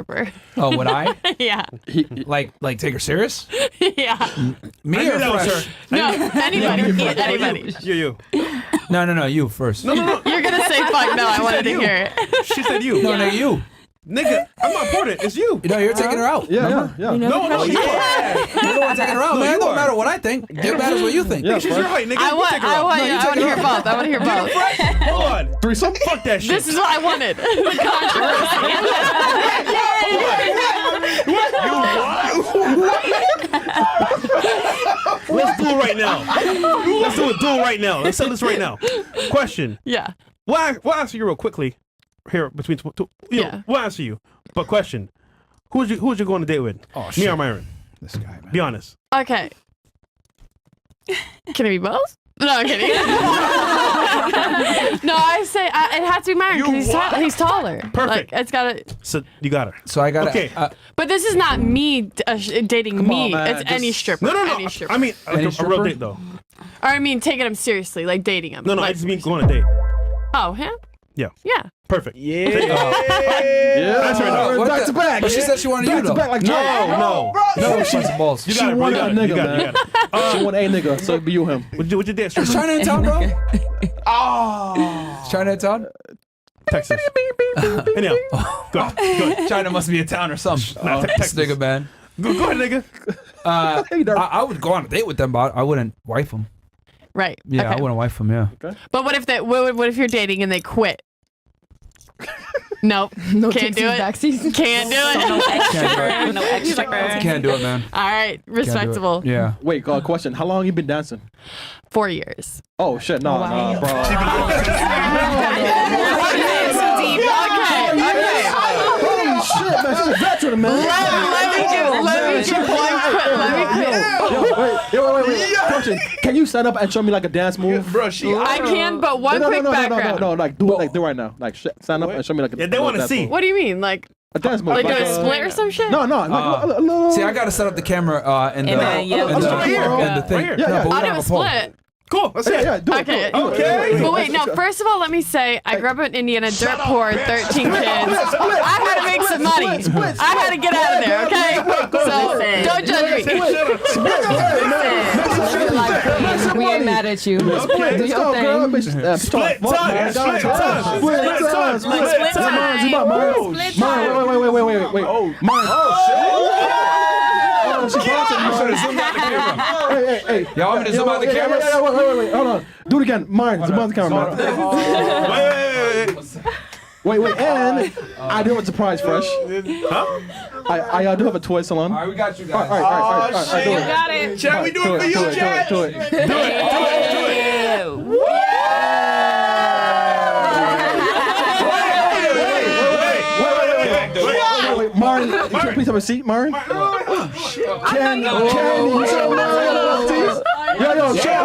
SKRIPPER. Oh, would I? Yeah. Like take her serious? Yeah. Me or Fresh? No, anybody. You. No, you first. No. You're gonna say fuck no, I wanted to hear it. She said you. No, you. Nigga, I'm not important. It's you. No, you're taking her out. Yeah. No, you are. You're the one taking her out, man. It don't matter what I think. It matters what you think. She's your height, nigga. I want to hear both. I want to hear both. Hold on. Threesome? Fuck that shit. This is what I wanted. The controversy. Let's do it right now. Let's do it right now. Let's settle this right now. Question. Yeah. We'll answer you real quickly. Here between two. Yeah. We'll answer you. But question. Who would you go on a date with? Oh, Me shit. or Myron? This guy, man. Be honest. Okay. Can it be both? No, I'm kidding. No, I say it has to be Myron because he's taller. Perfect. Like, it's gotta. So you got her. So I got Okay. But this is not me dating me. on, man. It's any stripper. No. Any stripper. I mean, like Any a real stripper? date though. Or I mean, taking him seriously, like dating him. No, like, I just mean going on a date. Oh, him? Yeah. Yeah. Perfect. Yeah. That's right now. What Back the- to back. But she said she wanted you Back to though. back like No. No, she's balls. You She got it, bro. wanted You got a it. nigga, You got it. man. You got it. She want a nigga, so it'd be you him. What'd you dance? Is China in town, bro? Is China in town? Texas. Anyhow, go ahead. China must be in town or something. Nah, This Texas. nigga, man. Go ahead, nigga. I would go on a date with them, but I wouldn't wife them. Right. Yeah, Okay. I wouldn't wife them. Yeah. But what if you're dating and they quit? Nope. No Can't do it. Backseas. Can't do it. No extra. Can't do it, man. All right. Respectable. Yeah. Wait, question. How long you been dancing? 4 years. Oh, shit. No, Wow. bro. Holy shit, man. She's a veteran, man. Wait. Question. Can you stand up and show me like a dance move? Bro, she. I can, but one quick background. No. Like, do it right now. Like, stand up and show me like a Yeah, they want to dance see. move. What do you mean? Like A dance move. do a a- split or some shit? No. Like, a little. See, I gotta set up the camera in the then, yeah, in the, right here. in the thing. Right here. Yeah, No, but we I'll don't do a have pole. split. Cool. Let's see it. Yeah, do it. Okay. Do it. Okay. But wait, no, first of all, let me say, I grew up in Indiana, dirt poor, 13 kids. I had to make some money. I had to get out of there, okay? So, don't judge me. We ain't mad at you. Let's Do go, your girl. thing. Bitch, Split time. Split time. Split time. Split time. Wait. Mine. She I should have zoomed out the camera. Hey. Y'all want me to zoom out the cameras? Yeah, wait. Hold on. Do it again. Mine. Zoom out the camera. Wait. Wait. And I do have a surprise, Fresh. Huh? I do have a toy salon. All right, we got you guys. All right. Do it. Got it. Chad, we do it for you, Chad. Do it. Wait, Myron, can you please have a seat, Myron? Can you show Myron a little tease? Yo, show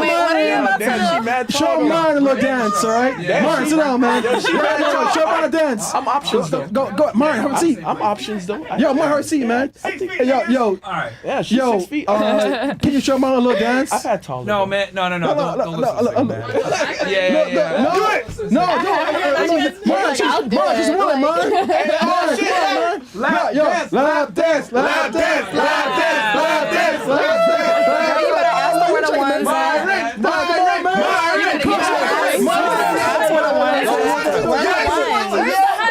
Myron a little dance, all right? Myron, sit down, man. Show Myron a dance. I'm options though. Go, Myron, have a seat. I'm options though. Yo, Myron, have a seat, man. Yo, All right. Yeah, she's yo, 6 feet. can you show Myron a little dance? I've had taller. No, man. No. Don't listen to man. Yeah. No, Myron, she's winning, Myron. Lap dance. Girl, you better ask her where the ones are.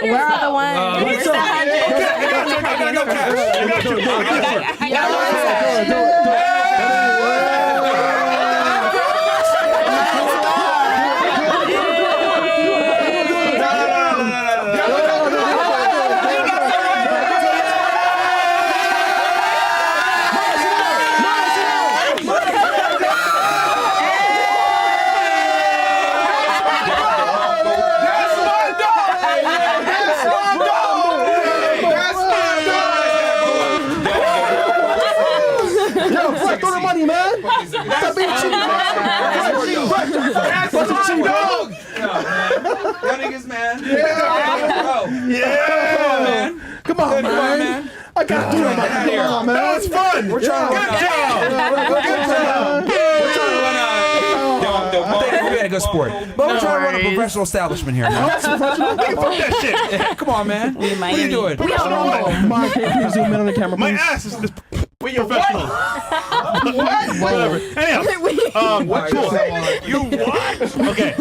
Where are the ones? Y'all niggas, man. Yeah. Come on, man. I gotta do it, man. Come on, man. That was fun. We're trying to Good job. We're trying to run a. good sport. But we're trying to run a professional establishment here, man. Fuck that shit. Come on, man. What are you doing? Mark, can you please zoom in on the camera, My please? ass is professional. Whatever. Anyhow, cool. You what? Okay.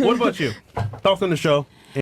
What about you? Thoughts on the show?